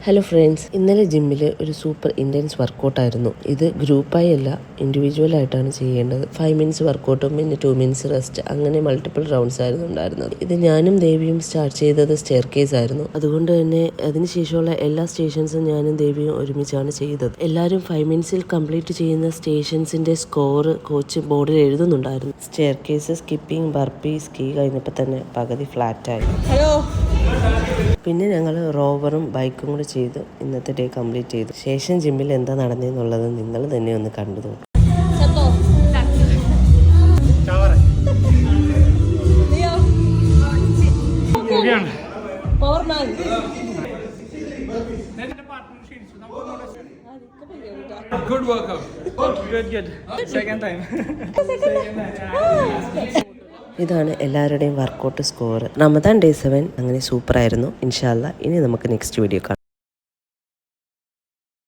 Hello friends, ഇന്നലെ ജിമ്മിൽ ഒരു സൂപ്പർ ഇൻറ്റൻസ് വർക്കൗട്ടായിരുന്നു. ഇത് ഗ്രൂപ്പായി അല്ല, ഇൻഡിവിജ്വൽ ആയിട്ടാണ് ചെയ്യേണ്ടത്. 5 മിനിറ്റ്സ് വർക്കൗട്ടും പിന്നെ 2 മിനിറ്റ്സ് റെസ്റ്റ്, അങ്ങനെ മൾട്ടിപ്പിൾ റൗണ്ട്സ് ആയിരുന്നു ഉണ്ടായിരുന്നത്. ഇത് ഞാനും ദേവിയും സ്റ്റാർട്ട് ചെയ്തത് സ്റ്റെയർ കേസ് ആയിരുന്നു. അതുകൊണ്ട് തന്നെ അതിനുശേഷമുള്ള എല്ലാ സ്റ്റേഷൻസും ഞാനും ദേവിയും ഒരുമിച്ചാണ് ചെയ്തത്. എല്ലാവരും 5 മിനിറ്റ്സിൽ കംപ്ലീറ്റ് ചെയ്യുന്ന സ്റ്റേഷൻസിന്റെ സ്കോർ കോച്ച് ബോർഡിൽ എഴുതുന്നുണ്ടായിരുന്നു. സ്റ്റെയർ കേസ്, സ്കിപ്പിംഗ്, ബർപ്പി, സ്കീ കഴിഞ്ഞപ്പോൾ തന്നെ പകുതി ഫ്ലാറ്റായി. പിന്നെ ഞങ്ങൾ റോവറും ബൈക്കും കൂടെ ചെയ്ത് ഇന്നത്തെ ഡേ കംപ്ലീറ്റ് ചെയ്തു. ശേഷം ജിമ്മിൽ എന്താ നടന്നെന്നുള്ളത് നിങ്ങൾ തന്നെ ഒന്ന് കണ്ടു നോക്കും. Good workout. Good. Second time. ഇതാണ് എല്ലാവരുടെയും വർക്കൗട്ട് സ്കോർ. റമദാൻ ഡേ 7 അങ്ങനെ സൂപ്പറായിരുന്നു. ഇൻഷാ അല്ലാ ഇനി നമുക്ക് നെക്സ്റ്റ് വീഡിയോ കാണാം.